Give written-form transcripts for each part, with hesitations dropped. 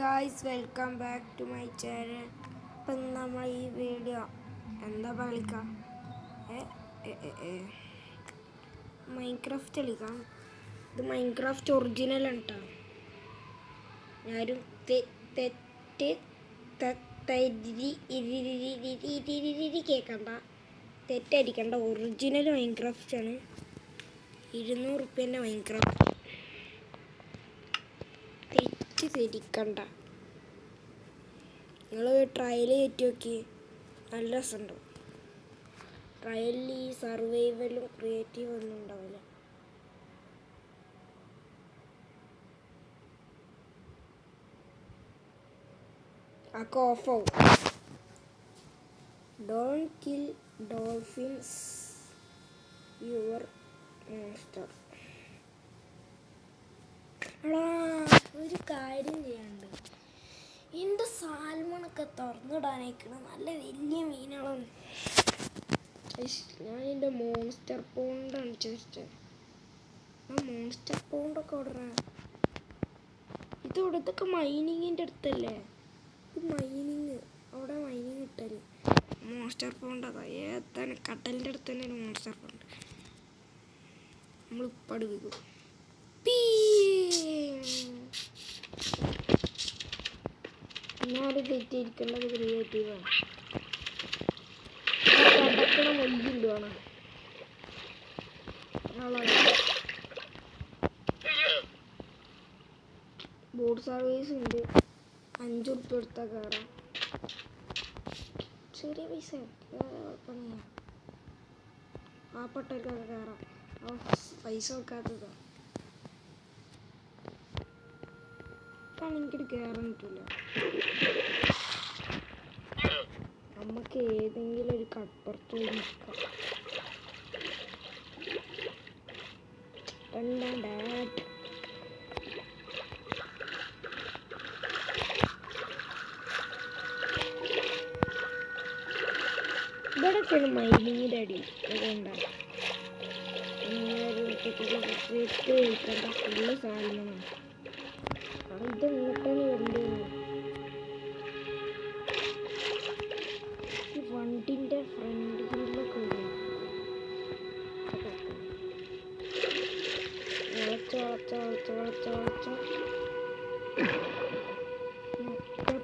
Guys, welcome back to my channel. ഇപ്പം നമ്മൾ ഈ വീഡിയോ എന്താ കളിക്കാം, മൈൻക്രാഫ്റ്റ് കളിക്കാം. ഇത് മൈൻക്രാഫ്റ്റ് ഒറിജിനലാണ് കേട്ടോ. ഞാനും കേൾക്കണ്ട, തെറ്റടിക്കണ്ട. ഒറിജിനൽ മൈൻക്രാഫ്റ്റ് ആണ്. 200 റുപ്യേൻ്റെ മൈൻക്രാഫ്റ്റ്. തെറ്റിദ്ധരിക്കണ്ട. നിങ്ങൾ ട്രയൽ കയറ്റി നോക്കി, നല്ല രസമുണ്ടാവും. ട്രയലിൽ ഈ സർവൈവലും ക്രിയേറ്റീവ് ഒന്നും ഉണ്ടാവില്ല. ഒക്കെ ഓഫാവും. Don't kill dolphins your monster. ഒരു കാര്യം ചെയ്യാണ്ട്, എൻ്റെ സാൽമണൊക്കെ തുറന്നിടാനേക്കണം. നല്ല വലിയ മീനുകളാണ്. ഞാൻ എൻ്റെ മോൺസ്റ്റർ പോണ്ടാണ് ചോദിച്ചത്. ആ മോൺസ്റ്റർ പോണ്ടൊക്കെ ഓർഡറാ. ഇതൊക്കെ മൈനിങ്ങിൻ്റെ അടുത്തല്ലേ? ഇത് മൈനിങ്, അവിടെ മൈനിങ് ഇട്ടല്ലേ. മോൺസ്റ്റർ പോണ്ട് അതാ ഏതാണ്? കടലിൻ്റെ അടുത്ത് തന്നെ ഒരു മോൺസ്റ്റർ പോണ്ട്. നമ്മളിപ്പോൾ അടുപ്പിക്കും. ഞാനത് തെറ്റിയിരിക്കേണ്ടത് ക്രിയേറ്റീവാണ്. കടക്കണ മൊയ്യില്ലാണ്. ബോട്ട് സർവീസ് ഉണ്ട്. 5 ഉറുപ്പ്യ എടുത്താൽ കയറാം. ചെറിയ പൈസ പാവപ്പെട്ടവർക്കൊക്കെ കയറാം. പൈസ വെക്കാത്തതാ. എനിക്കിത് കയറാൻ പറ്റില്ല. നമുക്ക് ഏതെങ്കിലും ഒരു കപ്പുറത്ത് നിൽക്കാം. ഇവിടെയൊക്കെയാണ് മൈനിങ്ങിൻ്റെ അടി. അതുകൊണ്ടാണ് കഴിക്കേണ്ട ഫുള്ള് സാധനമാണ്. ഇത് ഇങ്ങോട്ടാണ് വരേണ്ടത്. ഈ വണ്ടിൻ്റെ ഫ്രണ്ടിലൊക്കെ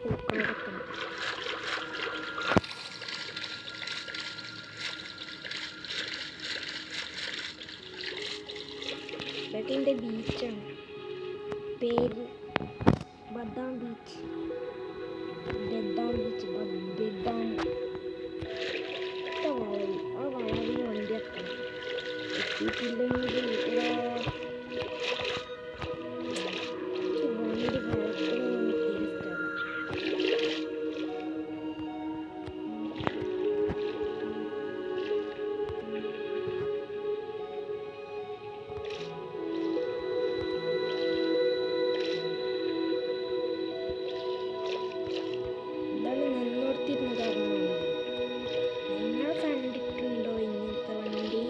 പൂക്കാടൊക്കെ. ഇതൊക്കെ എൻ്റെ ബീച്ചാണ്. പേര് ബദാം ബീച്ച്. ബദാം ബീച്ച്, ബദാം. ആ വളവിന് വണ്ടി എത്തണം. എത്തിയിട്ടില്ലെങ്കിൽ വണ്ടി വളർത്തണമെന്ന് തീരുമാനം. നിങ്ങൾ കണ്ടിട്ടുണ്ടോ ഇങ്ങനത്തെ വണ്ടി?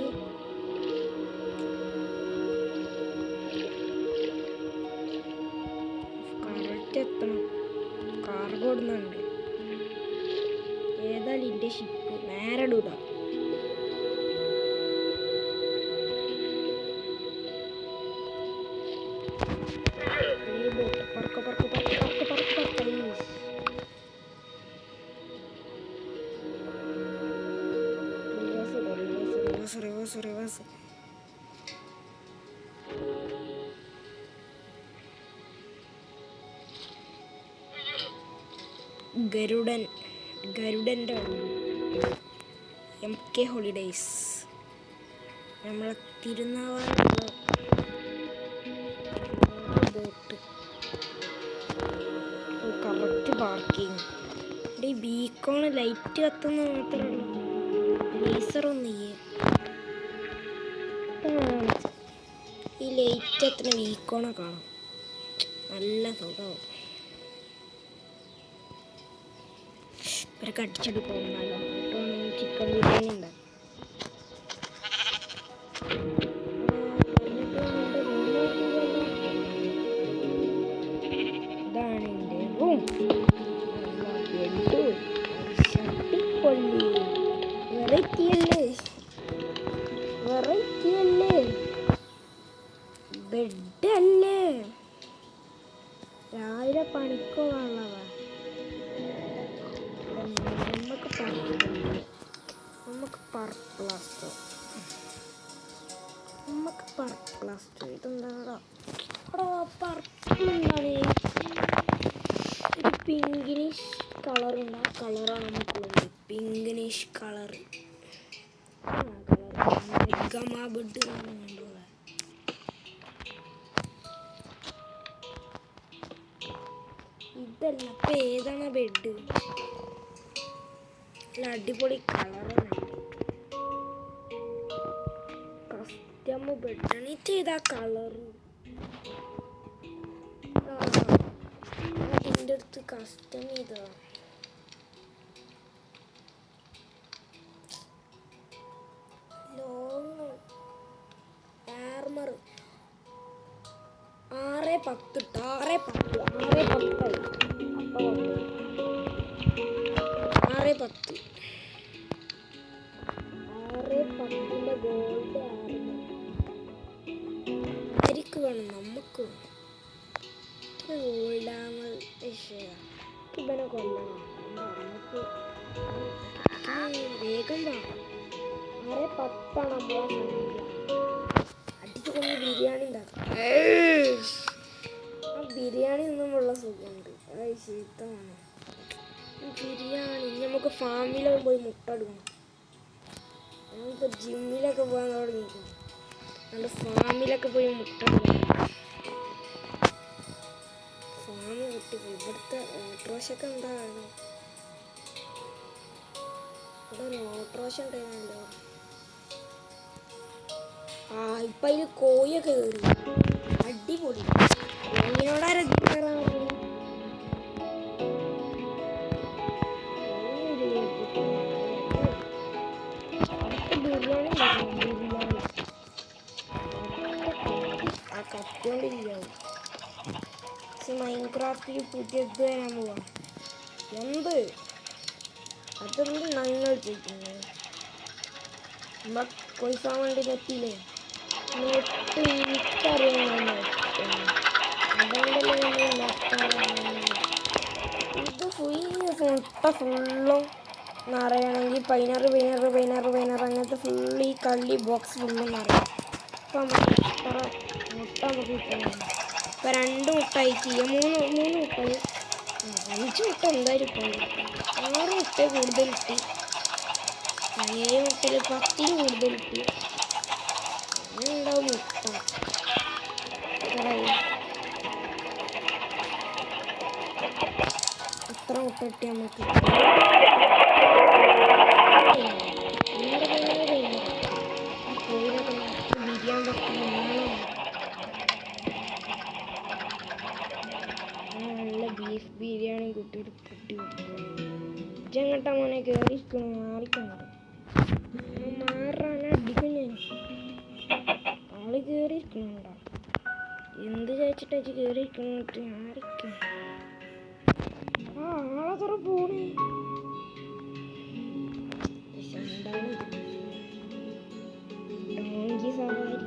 കറക്റ്റ് എത്തണം. കാർഗോ ഇടുന്നുണ്ട്. ഏതായാലും എൻ്റെ ഷിപ്പ് നേരെ ഇടൂല. റിവേഴ്സ്. ഗരുഡൻ്റെ MK holidays. നമ്മളെ തിരുനാവായുള്ള ബോട്ട്. Correct parking. ഈ ബീക്കോണ് ലൈറ്റ് കത്തുന്ന മാത്രമേ ഉള്ളൂ. ലേസറൊന്നും ഈ ലൈറ്റ് എത്ര വീക്കോണെ കാണാം. നല്ല സുഖമാവും. ഇവരൊക്കെ അടിച്ചെടുക്കും. ചിക്കൻ ബിരിയാണി ഉണ്ടാകും. ഇതാണ് എൻ്റെ ബെഡും ബെഡ് ചട്ടിക്കൊള്ളി വെറൈറ്റി അല്ലേ ബെഡ് അല്ലേ രാവിലെ പണിക്കോളാനുള്ളതാ നമുക്ക് പർപ്പിളാസ്റ്റോ ഇതെന്താ പർപ്പിൾ എന്താണ് ഒരു പിങ്കിനിഷ് കളറുണ്ട് ആ കളറാണ് നമുക്കുള്ളത് പിങ്കിനിഷ് കളർ ഗമാ ബെഡ് കണ്ടോ ഇതല്ല അപ്പൊ ഏതാണ് ബെഡ് നല്ല അടിപൊളി കളറാണ് കസ്റ്റം ബെഡാണ് ഇത് ഏതാ കളറ് അതിൻ്റെ അടുത്ത് കസ്റ്റം ചെയ്താ ലോങ് ആർമർ 610 610 ഗോൾഡ് ആർക്ക് വേണം നമുക്ക് ഗോൾഡ് ആമർ ഇവനെ കൊല്ലണം നമുക്ക് വേഗം വാ 610 നമ്മളെ അടിച്ചു കൊണ്ട് ബിരിയാണി ഉണ്ടാക്കാം ആ ബിരിയാണി നിന്നുമുള്ള സുഖമുണ്ട് അത് ശീതമാണ് ബിരിയാണി നമുക്ക് ഫാമിലൊക്കെ പോയി മുട്ട എടുക്കണം നമുക്ക് ജിമ്മിലൊക്കെ പോകാൻ തുടങ്ങിയിരിക്കണം നമ്മുടെ ഫാമിലൊക്കെ പോയി മുട്ട എടുക്കണം ഫാമ് കിട്ടിപ്പോയി ഇവിടുത്തെ ഓട്ടോറിക്ഷയൊക്കെ എന്താണ് ഇവിടെ ഒരു ഓട്ടോറിക്ഷ ഉണ്ടായിരുന്നല്ലോ ആ ഇപ്പം അതിൽ കോഴിയൊക്കെ കയറി അടിപൊളി കോഴിനോടാരാ ബിരിയാണി ആ കത്തിക്കൊണ്ടിരിക്കുകയാണ് പക്ഷെ മൈൻക്രാഫ്റ്റിൽ പുതിയത് വരാൻ പോവാ എന്ത് അതെന്ത് ഞങ്ങൾ ചോദിക്കുന്നത് നമ്മളെ കൊയ്സാൻ വേണ്ടി പറ്റിയില്ലേ നെറ്റ് എനിക്കറിയാൻ ഇത് ഫുള്ളും നിറയണമെങ്കിൽ 16 അങ്ങനത്തെ ഫുള്ള് ഈ കള്ളി ബോക്സ് ഫുള്ളും നിറയും അപ്പം നമുക്ക് മുട്ട നമുക്ക് കിട്ടുന്നു ഇപ്പം 2 മുട്ടായി ചെയ്യാം 3 മുട്ടായി 5 മുട്ട എന്തായാലും ഇപ്പം 6 മുട്ട കൂടുതൽ കിട്ടി 7 മുട്ടയിൽ 10 കൂടുതൽ കിട്ടി അങ്ങനെ ഉണ്ടാവും മുട്ട എത്ര മുട്ട കിട്ടി നമുക്ക് നല്ല ബീഫ് ബിരിയാണി കുട്ടിയിട്ട് പൊട്ടി ഇജങ്ങട്ടാ മോനെ കയറിയിരിക്കണം മാറിക്കണത് മാറാൻ അടിക്കും ഞാൻ ആള് കയറിയിരിക്കണുണ്ടോ എന്ത് ചോദിച്ചിട്ടാ ഇജ്ജ് കയറിയിരിക്കണിട്ട് മാറിക്കണം ആ ആളെത്ര പോണേ ഡോങ്കി സവാരി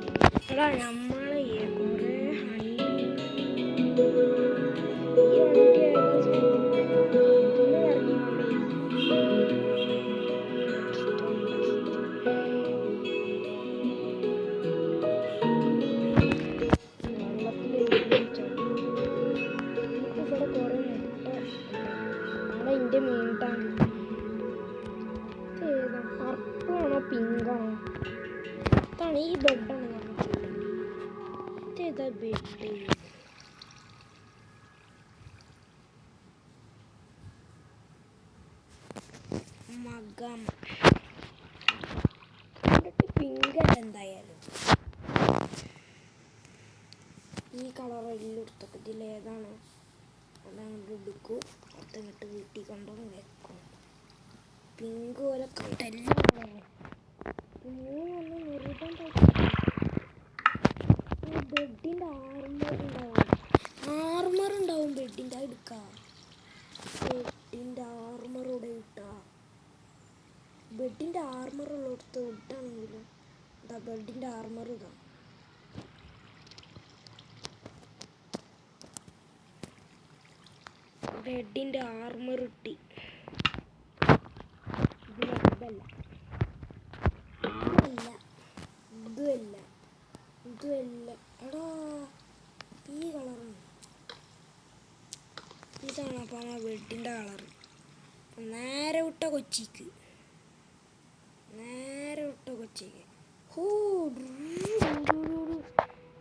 എടാ നമ്മളെ കുറേ എൻ്റെ മീനിട്ടാണ് ഏതാ പർപ്പിളാണോ പിങ്കാണോ ഇതാണ് ഈ ബെഡാണ് നമുക്ക് ഇതേതാ ബെഡ് മകം പിങ്കല്ല എന്തായാലും ഈ കളർ എല്ലാം എടുത്തിട്ട് ഇതിലേതാണ് അതങ്ങോട്ട് എടുക്കും അതങ്ങോട്ട് വീട്ടിൽ കൊണ്ടുവന്ന് വെക്കും പിങ്ക് പോലെ കണ്ടെല്ലാം ബെഡിൻ്റെ ആർമർ ഉണ്ടാവും ബെഡിൻ്റെ എടുക്കാം ബെഡിൻ്റെ ആർമറോടെ ഇട്ടാ ബെഡിൻ്റെ ആർമറുള്ളടുത്ത് ഇട്ടാണെങ്കിലും എന്താ ബെഡിൻ്റെ ആർമർ ഇതാ ബെഡിൻ്റെ ആർമർ ഇട്ടി ഇതല്ല ഇതുമല്ല ഇതുമല്ല എടാ ഈ കളറാണ് ഇതാണ് അപ്പം ആ ബെഡിൻ്റെ കളറ് നേരെ വിട്ട കൊച്ചിക്ക് ഹോ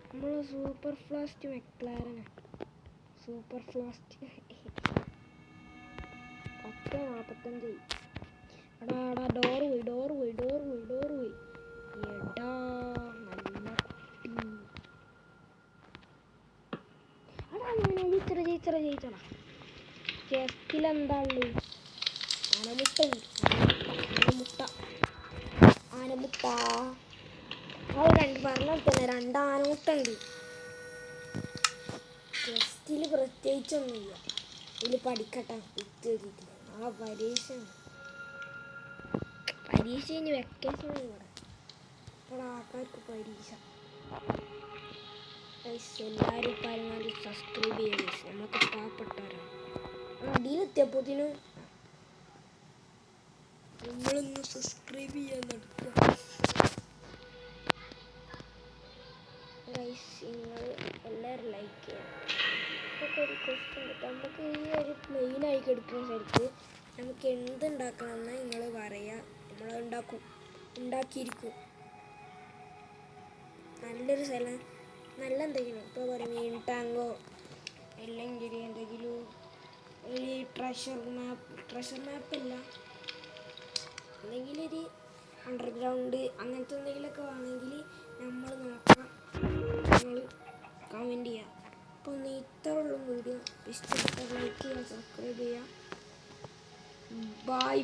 നമ്മളെ സൂപ്പർ ഫ്ലാസ്റ്റ് മെക്ലാരനാണ് സൂപ്പർ ഫ്ലാസ്റ്റ് 10:45 എടാ ഡോറ് പോയി എടാ നല്ല കുട്ടി എടാ ജയിച്ചടാ ചെസ്റ്റിലെന്താ ഉള്ളത് ആനമുട്ട പറഞ്ഞ തന്നെ 2 ആനമുട്ട ഉണ്ട് ചെസ്റ്റിൽ പ്രത്യേകിച്ചൊന്നുമില്ല ഇതിൽ പഠിക്കട്ടെ വിറ്റ് ആ പരീക്ഷ കഴിഞ്ഞ് വെക്കേഷൻ കൂടെ ഇപ്പോൾ ആൾക്കാർക്ക് പരീക്ഷ എല്ലാവരും പരമാവധി സബ്സ്ക്രൈബ് ചെയ്യുക നമുക്ക് പാവപ്പെട്ടവരാണ് അടിയിലെത്തിയപ്പോഴത്തേനും നമ്മളൊന്ന് സബ്സ്ക്രൈബ് ചെയ്യാൻ നടക്കുക നിങ്ങൾ എല്ലാവരും ലൈക്ക് ചെയ്യാം നമുക്ക് ഒരു ക്വസ്റ്റ്യൻ നമുക്ക് ഈ ഒരു പ്ലെയിനായി കിടക്കുന്ന സ്ഥലത്ത് നമുക്ക് എന്തുണ്ടാക്കണമെന്ന് നിങ്ങൾ പറയുക നമ്മൾ ഉണ്ടാക്കിയിരിക്കും നല്ലൊരു സ്ഥലം നല്ല എന്തെങ്കിലും ഇപ്പോൾ പറയും മീൻ ടാങ്കോ അല്ലെങ്കിൽ എന്തെങ്കിലും ഒരു ട്രഷർ മാപ്പല്ല എന്തെങ്കിലും ഒരു അണ്ടർഗ്രൗണ്ട് അങ്ങനത്തെ എന്തെങ്കിലുമൊക്കെ വേണമെങ്കിൽ നമ്മൾ നോക്കാം നിങ്ങൾ കമൻറ്റ് ചെയ്യുക അപ്പോൾ ഒന്ന് ഇത്ര ഉള്ള വീഡിയോ ഇഷ്ടപ്പെട്ട ലൈക്ക് ചെയ്യുക സബ്സ്ക്രൈബ് ചെയ്യുക ബൈ